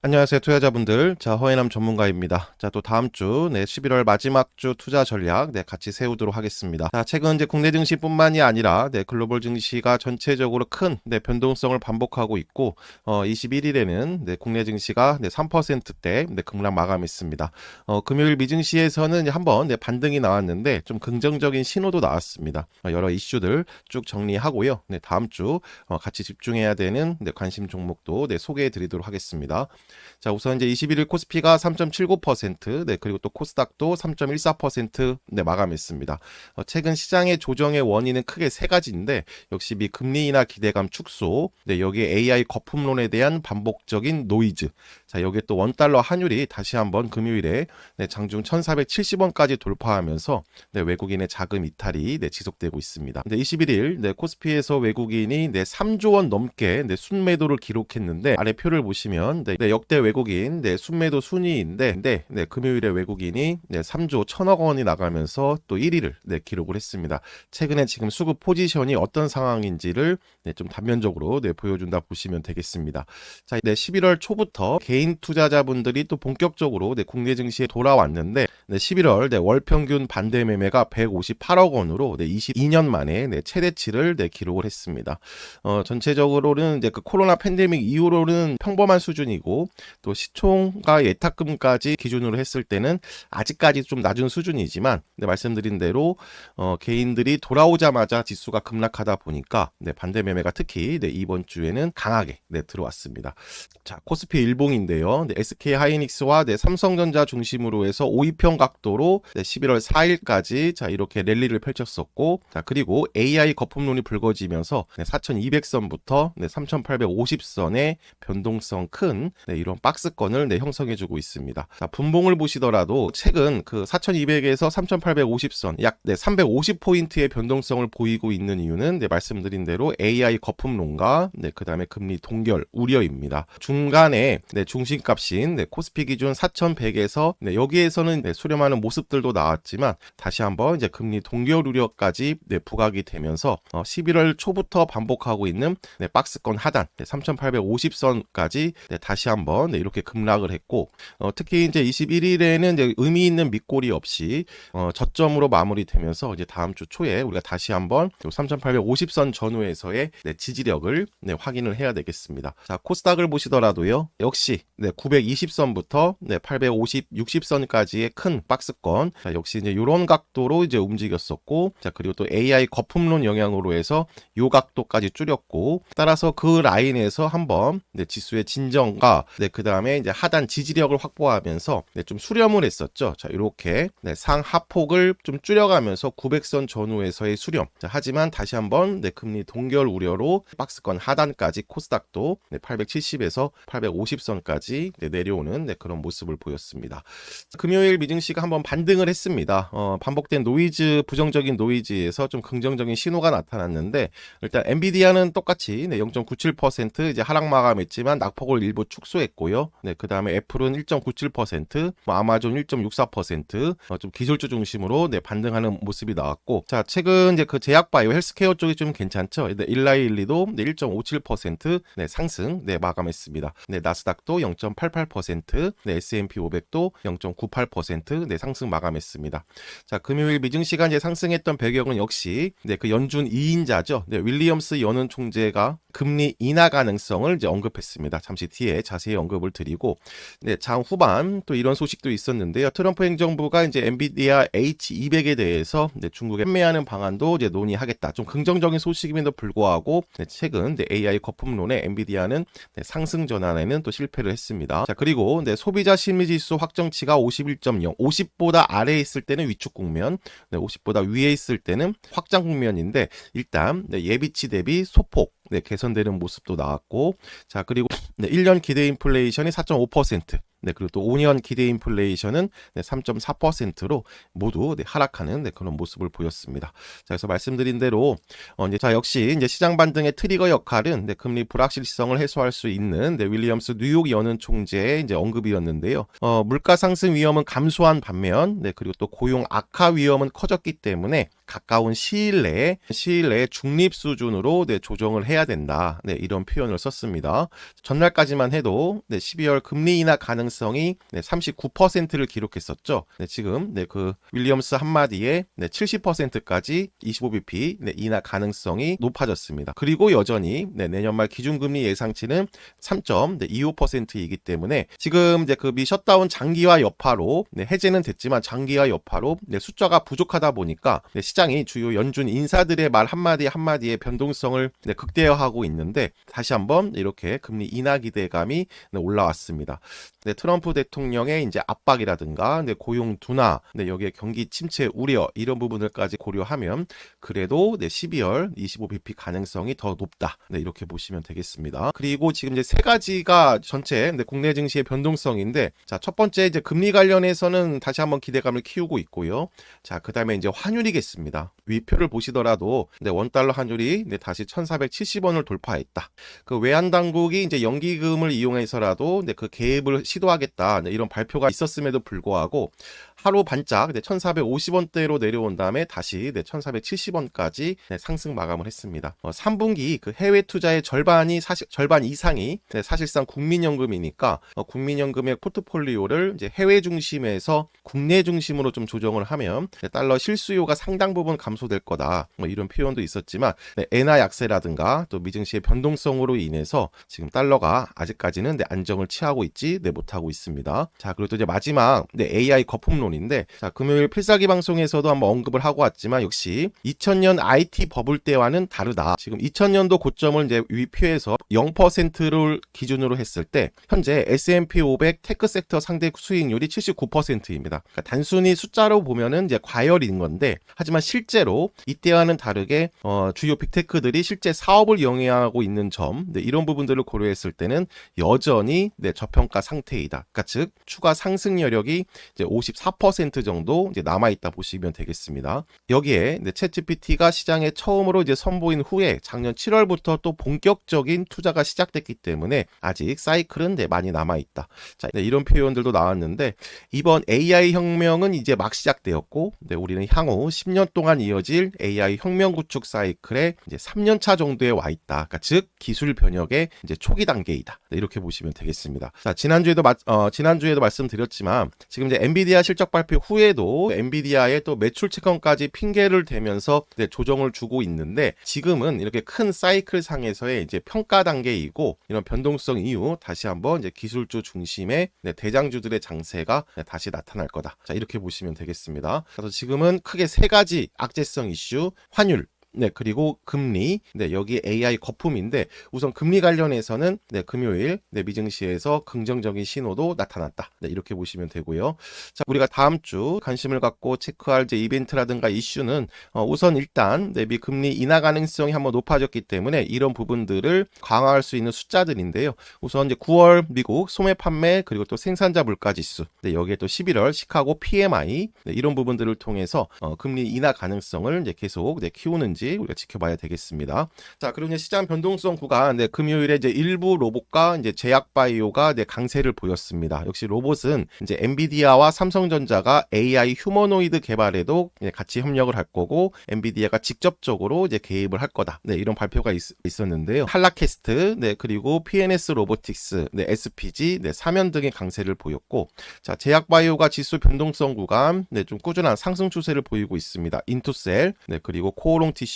안녕하세요, 투자자분들. 자, 허혜남 전문가입니다. 자, 또 다음 주, 11월 마지막 주 투자 전략, 같이 세우도록 하겠습니다. 자, 최근 이제 국내 증시뿐만이 아니라, 글로벌 증시가 전체적으로 큰, 변동성을 반복하고 있고, 21일에는, 국내 증시가, 3%대, 급락 마감했습니다. 금요일 미증시에서는 한번, 반등이 나왔는데, 좀 긍정적인 신호도 나왔습니다. 여러 이슈들 쭉 정리하고요. 다음 주, 같이 집중해야 되는, 관심 종목도, 소개해 드리도록 하겠습니다. 자, 우선 이제 21일 코스피가 3.79%, 그리고 또 코스닥도 3.14%, 마감했습니다. 최근 시장의 조정의 원인은 크게 세 가지인데, 역시 미 금리 인하 기대감 축소, 여기에 AI 거품론에 대한 반복적인 노이즈, 자, 여기에 또 원달러 환율이 다시 한번 금요일에 장중 1,470원까지 돌파하면서 외국인의 자금 이탈이 지속되고 있습니다. 21일 코스피에서 외국인이 3조 원 넘게 순매도를 기록했는데, 아래 표를 보시면 역대 외국인 순매도 순위인데 금요일에 외국인이 3조 1천억 원이 나가면서 또 1위를 기록을 했습니다. 최근에 지금 수급 포지션이 어떤 상황인지를 좀 단면적으로 보여준다 보시면 되겠습니다. 자, 11월 초부터 개인 투자자분들이 또 본격적으로 국내 증시에 돌아왔는데 11월 월 평균 반대 매매가 158억 원으로 22년 만에 최대치를 기록을 했습니다. 전체적으로는 이제 그 코로나 팬데믹 이후로는 평범한 수준이고 또 시총과 예탁금까지 기준으로 했을 때는 아직까지 좀 낮은 수준이지만 말씀드린 대로 개인들이 돌아오자마자 지수가 급락하다 보니까 반대 매매가 특히 이번 주에는 강하게 들어왔습니다. 자, 코스피 일봉인데요. SK 하이닉스와 삼성전자 중심으로 해서 5위평 각도로 11월 4일까지 자 이렇게 랠리를 펼쳤었고, 자 그리고 AI 거품론이 불거지면서 4,200선부터 3,850선의 변동성 큰 이런 박스권을 형성해주고 있습니다. 자, 분봉을 보시더라도 최근 그 4,200에서 3,850선 약 350포인트의 변동성을 보이고 있는 이유는 말씀드린 대로 AI 거품론과 그 다음에 금리 동결 우려입니다. 중간에 중심값인 코스피 기준 4,100에서 여기에서는 수렴하는 모습들도 나왔지만 다시 한번 이제 금리 동결 우려까지 부각이 되면서 11월 초부터 반복하고 있는 박스권 하단 3,850선까지 다시 한번 이렇게 급락을 했고, 특히 이제 21일에는 이제 의미 있는 밑골이 없이 저점으로 마무리되면서 이제 다음 주 초에 우리가 다시 한번 3,850선 전후에서의 지지력을 확인을 해야 되겠습니다. 자, 코스닥을 보시더라도요, 역시 920선부터 850, 60선까지의 큰 박스권, 자, 역시 이제 이런 각도로 이제 움직였었고, 자 그리고 또 AI 거품론 영향으로 해서 요 각도까지 줄였고, 따라서 그 라인에서 한번 지수의 진정과 그 다음에 이제 하단 지지력을 확보하면서 좀 수렴을 했었죠. 자 이렇게 상하폭을 좀 줄여가면서 900선 전후에서의 수렴. 자, 하지만 다시 한번 금리 동결 우려로 박스권 하단까지 코스닥도 870에서 850선까지 내려오는 그런 모습을 보였습니다. 금요일 미증시가 한번 반등을 했습니다. 반복된 노이즈, 부정적인 노이즈에서 좀 긍정적인 신호가 나타났는데, 일단 엔비디아는 똑같이 0.97% 이제 하락 마감했지만 낙폭을 일부 축소했고요. 그 다음에 애플은 1.97%, 아마존 1.64%, 좀 기술주 중심으로 반등하는 모습이 나왔고, 자 최근 이제 그 제약바이오 헬스케어 쪽이 좀 괜찮죠. 일라이일리도 1.57% 상승 마감했습니다. 나스닥도 0.88%, S&P 500도 0.98% 상승 마감했습니다. 자 금요일 미증 시간 상승했던 배경은 역시 그 연준 2인자죠. 윌리엄스 연은 총재가 금리 인하 가능성을 이제 언급했습니다. 잠시 뒤에 자세히 언급을 드리고, 장 후반 또 이런 소식도 있었는데요. 트럼프 행정부가 이제 엔비디아 H200에 대해서 중국에 판매하는 방안도 이제 논의하겠다. 좀 긍정적인 소식임에도 불구하고 최근 AI 거품론에 엔비디아는 상승 전환에는 또 실패를 했습니다. 자 그리고 소비자 심리지수 확정치가 51.0, 50보다 아래에 있을 때는 위축 국면, 50보다 위에 있을 때는 확장 국면인데, 일단 예비치 대비 소폭 개선되는 모습도 나왔고, 자 그리고 1년 기대 인플레이션이 4.5%, 그리고 또 5년 기대 인플레이션은 3.4%로 모두 하락하는 그런 모습을 보였습니다. 자, 그래서 말씀드린 대로 자 역시 이제 시장 반등의 트리거 역할은 금리 불확실성을 해소할 수 있는 윌리엄스 뉴욕 연은 총재의 이제 언급이었는데요. 물가 상승 위험은 감소한 반면, 그리고 또 고용 악화 위험은 커졌기 때문에 가까운 시일 내에 중립 수준으로 조정을 해야 된다. 이런 표현을 썼습니다. 전날까지만 해도 12월 금리 인하 가능성이 39%를 기록했었죠. 지금 그 윌리엄스 한마디에 70%까지 25bp 인하 가능성이 높아졌습니다. 그리고 여전히 내년 말 기준금리 예상치는 3.25%이기 때문에 지금 이제 그 미 셧다운 장기화 여파로 해제는 됐지만 장기화 여파로 숫자가 부족하다 보니까 시장이 주요 연준 인사들의 말 한마디에 변동성을 극대화하고 있는데 다시 한번 이렇게 금리 인하 기대감이 올라왔습니다. 트럼프 대통령의 이제 압박이라든가 고용 둔화, 여기에 경기 침체 우려 이런 부분들까지 고려하면 그래도 12월 25bp 가능성이 더 높다. 이렇게 보시면 되겠습니다. 그리고 지금 이제 세 가지가 전체 국내 증시의 변동성인데, 자, 첫 번째 이제 금리 관련해서는 다시 한번 기대감을 키우고 있고요. 자, 그다음에 이제 환율이겠습니다. 위표를 보시더라도 원달러 환율이 다시 1,470원을 돌파했다. 그 외환 당국이 이제 연기금을 이용해서라도 그 개입을 시도하겠다. 이런 발표가 있었음에도 불구하고 하루 반짝 1,450원대로 내려온 다음에 다시 1,470원까지 상승 마감을 했습니다. 3분기 그 해외 투자의 절반 이상이 사실상 국민연금이니까 국민연금의 포트폴리오를 이제 해외 중심에서 국내 중심으로 좀 조정을 하면 달러 실수요가 상당 부분 감소될 거다. 이런 표현도 있었지만 엔화 약세라든가 또 미증시의 변동성으로 인해서 지금 달러가 아직까지는 안정을 취하고 있지 못하고 있습니다. 자, 그리고 또 이제 마지막 AI 거품론인데, 자, 금요일 필살기 방송에서도 한번 언급을 하고 왔지만 역시 2000년 IT 버블 때와는 다르다. 지금 2000년도 고점을 이제 위표해서 0%를 기준으로 했을 때 현재 S&P 500 테크 섹터 상대 수익률이 79%입니다. 그러니까 단순히 숫자로 보면은 이제 과열인 건데, 하지만 실제로 이때와는 다르게 주요 빅테크들이 실제 사업을 영위하고 있는 점, 이런 부분들을 고려했을 때는 여전히 저평가 상태이다. 그러니까 즉 추가 상승 여력이 이제 54% 정도 이제 남아 있다 보시면 되겠습니다. 여기에 챗GPT가 시장에 처음으로 이제 선보인 후에 작년 7월부터 또 본격적인 투자가 시작됐기 때문에 아직 사이클은 많이 남아 있다. 자, 이런 표현들도 나왔는데 이번 AI 혁명은 이제 막 시작되었고, 우리는 향후 10년 동안 이어질 AI 혁명 구축 사이클에 이제 3년 차 정도에 와 있다. 그러니까 즉 기술 변혁의 이제 초기 단계이다. 이렇게 보시면 되겠습니다. 자, 지난주에도 말씀드렸지만 지금 이제 엔비디아 실적 발표 후에도 엔비디아의 또 매출 채권까지 핑계를 대면서 조정을 주고 있는데, 지금은 이렇게 큰 사이클 상에서의 이제 평가 단계이고, 이런 변동성 이후 다시 한번 이제 기술주 중심의 대장주들의 장세가 다시 나타날 거다. 자, 이렇게 보시면 되겠습니다. 그래서 지금은 크게 세 가지 악재성 이슈, 환율, 그리고 금리, 여기 AI 거품인데, 우선 금리 관련해서는 금요일 미증시에서 긍정적인 신호도 나타났다. 이렇게 보시면 되고요. 자, 우리가 다음 주 관심을 갖고 체크할 이제 이벤트라든가 이슈는 우선 일단 미 금리 인하 가능성이 한번 높아졌기 때문에 이런 부분들을 강화할 수 있는 숫자들인데요. 우선 이제 9월 미국 소매 판매, 그리고 또 생산자 물가 지수, 여기에 또 11월 시카고 PMI, 이런 부분들을 통해서 금리 인하 가능성을 이제 계속 키우는지 우리가 지켜봐야 되겠습니다. 자, 그리고 이제 시장 변동성 구간, 금요일에 이제 일부 로봇과 이제 제약바이오가 강세를 보였습니다. 역시 로봇은 이제 엔비디아와 삼성전자가 AI 휴머노이드 개발에도 같이 협력을 할 거고, 엔비디아가 직접적으로 이제 개입을 할 거다. 이런 발표가 있었는데요. 할라캐스트, 그리고 PNS 로보틱스, SPG, 사면 등의 강세를 보였고, 자, 제약바이오가 지수 변동성 구간, 좀 꾸준한 상승 추세를 보이고 있습니다. 인투셀, 그리고 코오롱 티슈진,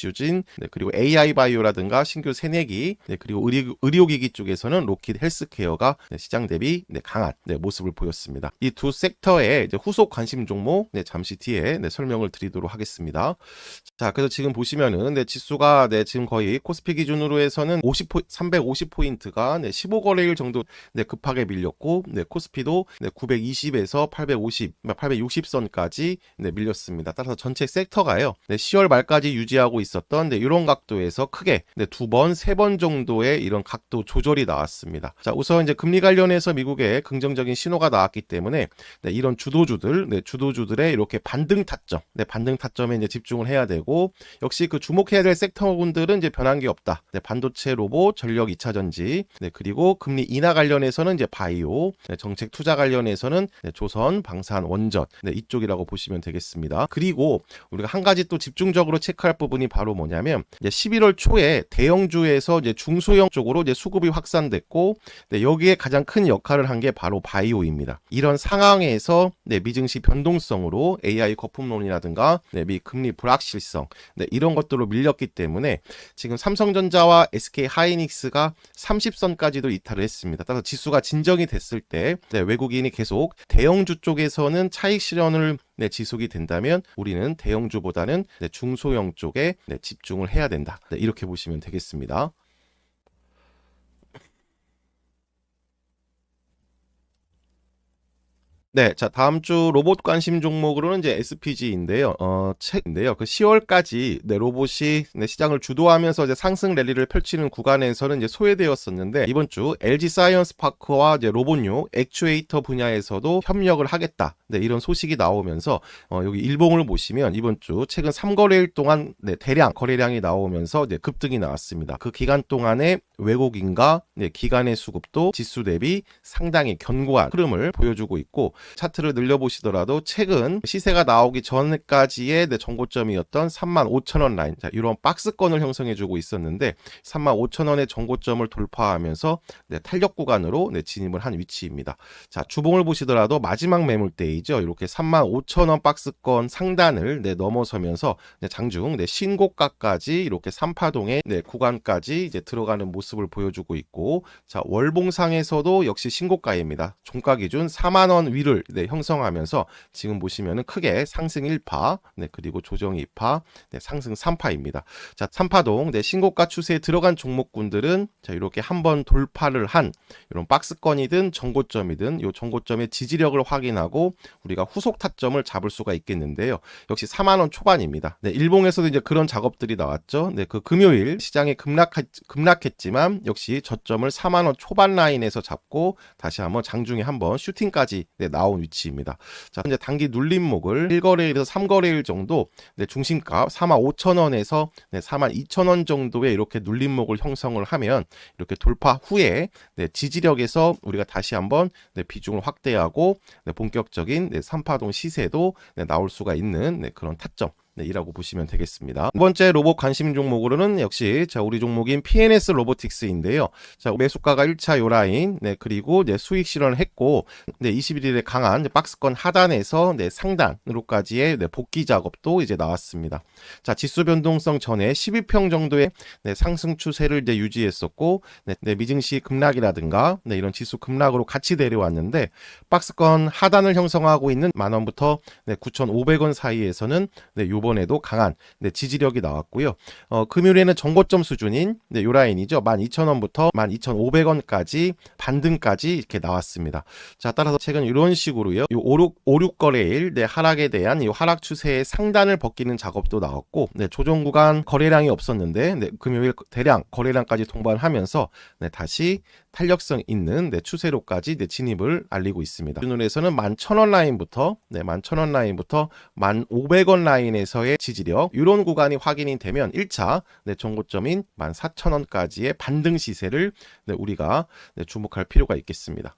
그리고 AI 바이오라든가 신규 새내기, 그리고 의료기기 쪽에서는 로킷 헬스케어가 시장 대비 강한 모습을 보였습니다. 이 두 섹터의 이제 후속 관심 종목 잠시 뒤에 설명을 드리도록 하겠습니다. 자, 그래서 지금 보시면은 지수가 지금 거의 코스피 기준으로 해서는 350포인트가 15거래일 정도 급하게 밀렸고, 코스피도 920에서 860선까지 밀렸습니다. 따라서 전체 섹터가요 10월 말까지 유지하고 있었던 이런 각도에서 크게 두 번, 세 번 정도의 이런 각도 조절이 나왔습니다. 자, 우선 이제 금리 관련해서 미국에 긍정적인 신호가 나왔기 때문에 이런 주도주들의 이렇게 반등 타점, 반등 타점에 이제 집중을 해야 되고, 역시 그 주목해야 될 섹터군들은 이제 변한 게 없다. 반도체, 로봇, 전력 2차 전지, 그리고 금리 인하 관련해서는 이제 바이오, 정책 투자 관련해서는 조선, 방산, 원전, 이쪽이라고 보시면 되겠습니다. 그리고 우리가 한 가지 또 집중적으로 체크할 부분이 바로 뭐냐면, 이제 11월 초에 대형주에서 이제 중소형 쪽으로 이제 수급이 확산됐고, 여기에 가장 큰 역할을 한 게 바로 바이오입니다. 이런 상황에서 미증시 변동성으로 AI 거품론이라든가 미 금리 불확실성, 이런 것들로 밀렸기 때문에 지금 삼성전자와 SK 하이닉스가 30선까지도 이탈을 했습니다. 따라서 지수가 진정이 됐을 때 외국인이 계속 대형주 쪽에서는 차익 실현을 지속이 된다면 우리는 대형주보다는 중소형 쪽에 집중을 해야 된다. 이렇게 보시면 되겠습니다. 네, 자, 다음 주 로봇 관심 종목으로는 이제 SPG인데요. 그 10월까지 로봇이 시장을 주도하면서 이제 상승 랠리를 펼치는 구간에서는 이제 소외되었었는데, 이번 주 LG 사이언스 파크와 이제 로봇용 액추에이터 분야에서도 협력을 하겠다. 이런 소식이 나오면서 여기 일봉을 보시면 이번 주 최근 3거래일 동안 대량 거래량이 나오면서 이제 급등이 나왔습니다. 그 기간 동안에 외국인과 기관의 수급도 지수 대비 상당히 견고한 흐름을 보여주고 있고, 차트를 늘려보시더라도 최근 시세가 나오기 전까지의 전고점이었던 35,000원 라인, 자, 이런 박스권을 형성해주고 있었는데 35,000원의 전고점을 돌파하면서 탄력 구간으로 진입을 한 위치입니다. 자, 주봉을 보시더라도 마지막 매물대이죠. 이렇게 35,000원 박스권 상단을 넘어서면서 장중 신고가까지 이렇게 3파동의 구간까지 이제 들어가는 모습을 보여주고 있고, 자, 월봉상에서도 역시 신고가입니다. 종가 기준 4만원 위를 형성하면서 지금 보시면은 크게 상승 1파, 그리고 조정 2파, 상승 3파입니다. 자, 3파동 신고가 추세에 들어간 종목군들은 자, 이렇게 한번 돌파를 한 이런 박스권이든 전고점이든 이 전고점의 지지력을 확인하고 우리가 후속 타점을 잡을 수가 있겠는데요. 역시 4만원 초반입니다. 일봉에서도 이제 그런 작업들이 나왔죠. 그 금요일 시장이 급락했지만 역시 저점을 4만원 초반 라인에서 잡고 다시 한번 장중에 한번 슈팅까지 나온 위치입니다. 자, 현재 단기 눌림목을 1거래일에서 3거래일 정도 중심가 45,000원에서 42,000원 정도의 이렇게 눌림목을 형성을 하면 이렇게 돌파 후에 지지력에서 우리가 다시 한번 비중을 확대하고 본격적인 3파동 시세도 나올 수가 있는 그런 타점 이라고 보시면 되겠습니다. 두 번째 로봇 관심 종목으로는 역시 자, 우리 종목인 PNS 로보틱스인데요. 자, 매수가가 1차 요 라인, 그리고 수익 실현을 했고, 21일에 강한 박스권 하단에서 상단으로까지의 복귀 작업도 이제 나왔습니다. 자, 지수 변동성 전에 12평 정도의 상승 추세를 이제 유지했었고, 미증시 급락이라든가 이런 지수 급락으로 같이 내려왔는데, 박스권 하단을 형성하고 있는 만원부터 9,500원 사이에서는 이번에도 강한 지지력이 나왔고요. 금요일에는 정고점 수준인 요 라인이죠. 12,000원부터 12,500원까지 반등까지 이렇게 나왔습니다. 자, 따라서 최근 이런 식으로요. 요 5,6거래일 하락에 대한 이 하락 추세의 상단을 벗기는 작업도 나왔고, 조정 구간 거래량이 없었는데 금요일 대량 거래량까지 통과하면서 다시 탄력성 있는 추세로까지 진입을 알리고 있습니다. 기준으로서는 11,000원 라인부터 11,000원 라인부터 1,500원 라인에서의 지지력, 이런 구간이 확인이 되면 1차 정고점인 14,000원까지의 반등 시세를 우리가 주목할 필요가 있겠습니다.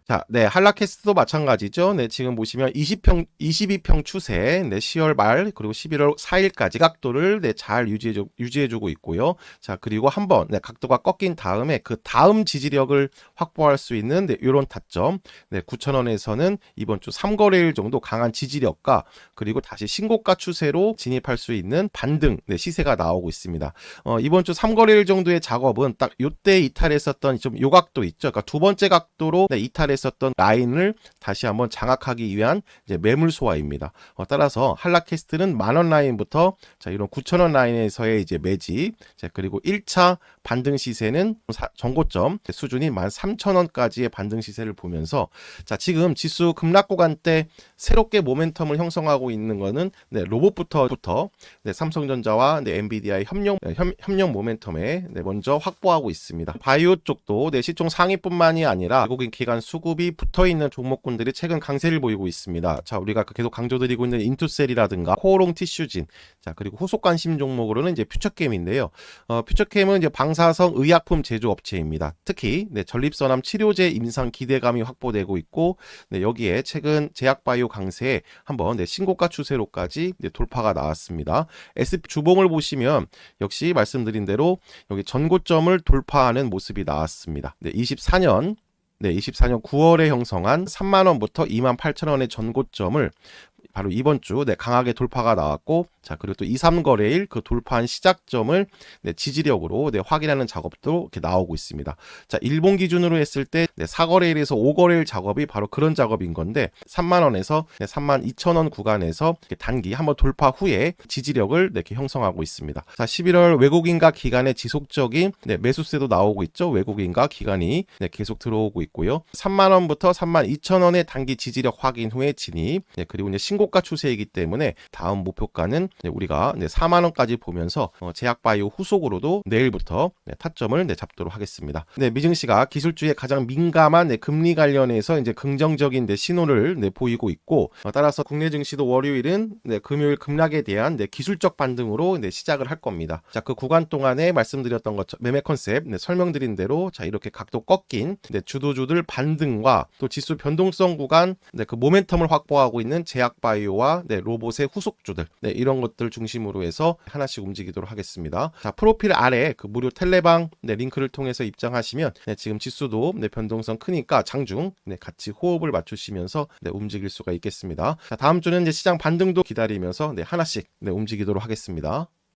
자, 한라캐스트도 마찬가지죠. 지금 보시면 22평 추세, 10월 말, 그리고 11월 4일까지 각도를 잘 유지해주고 있고요. 자, 그리고 한번, 각도가 꺾인 다음에 그 다음 지지력을 확보할 수 있는, 요런 타점, 9,000원에서는 이번 주 3거래일 정도 강한 지지력과, 그리고 다시 신고가 추세로 진입할 수 있는 반등, 시세가 나오고 있습니다. 이번 주 3거래일 정도의 작업은 딱 요때 이탈했었던 좀 요 각도 있죠. 그러니까 두 번째 각도로 이탈했 했었던 라인을 다시 한번 장악하기 위한 이제 매물 소화입니다. 따라서 한라캐스트는 10,000원 라인부터 자, 이런 9,000원 라인에서의 이제 매집, 자, 그리고 1차 반등 시세는 전고점 수준이 13,000원까지의 반등 시세를 보면서 자, 지금 지수 급락 구간 때 새롭게 모멘텀을 형성하고 있는 거는 네, 로봇부터 네, 삼성전자와 네, 엔비디아의 협력 모멘텀에 네, 먼저 확보하고 있습니다. 바이오 쪽도 네, 시총 상위뿐만이 아니라 외국인 기관 수급이 붙어있는 종목군들이 최근 강세를 보이고 있습니다. 자, 우리가 계속 강조드리고 있는 인투셀이라든가 코오롱 티슈진, 자, 그리고 후속 관심 종목으로는 이제 퓨처캠인데요. 퓨처캠은 이제 방사성 의약품 제조업체입니다. 특히 네, 전립선암 치료제 임상 기대감이 확보되고 있고 네, 여기에 최근 제약바이오 강세에 한번 네, 신고가 추세로까지 네, 돌파가 나왔습니다. SP 주봉을 보시면 역시 말씀드린 대로 여기 전고점을 돌파하는 모습이 나왔습니다. 네, 24년 9월에 형성한 30,000원부터 28,000원의 전고점을 바로 이번 주 네, 강하게 돌파가 나왔고 자, 그리고 또 2, 3거래일 그 돌파한 시작점을 네, 지지력으로 네, 확인하는 작업도 이렇게 나오고 있습니다. 자, 일본 기준으로 했을 때 네, 4거래일에서 5거래일 작업이 바로 그런 작업인 건데 30,000원에서 네, 32,000원 구간에서 단기 한번 돌파 후에 지지력을 네, 이렇게 형성하고 있습니다. 자, 11월 외국인과 기관의 지속적인 네, 매수세도 나오고 있죠. 외국인과 기관이 네, 계속 들어오고 있고요. 30,000원부터 32,000원의 단기 지지력 확인 후에 진입, 네, 그리고 이제 신고가 추세이기 때문에 다음 목표가는 네, 우리가 네, 40,000원까지 보면서 제약바이오 후속으로도 내일부터 네, 타점을 네, 잡도록 하겠습니다. 네, 미증시가 기술주에 가장 민감한 네, 금리 관련해서 이제 긍정적인 네, 신호를 네, 보이고 있고 따라서 국내 증시도 월요일은 네, 금요일 급락에 대한 네, 기술적 반등으로 네, 시작을 할 겁니다. 자, 그 구간 동안에 말씀드렸던 것처럼 매매 컨셉 네, 설명드린 대로 자, 이렇게 각도 꺾인 네, 주도주들 반등과 또 지수 변동성 구간 네, 그 모멘텀을 확보하고 있는 제약바이오와 네, 로봇의 후속주들 네, 이런 것들 중심으로 해서 하나씩 움직이도록 하겠습니다. 자, 프로필 아래 그 무료 텔레방 네, 링크를 통해서 입장하시면 네, 지금 지수도 네, 변동성 크니까 장중 네, 같이 호흡을 맞추시면서 네, 움직일 수가 있겠습니다. 자, 다음 주는 이제 시장 반등도 기다리면서 네, 하나씩 네, 움직이도록 하겠습니다.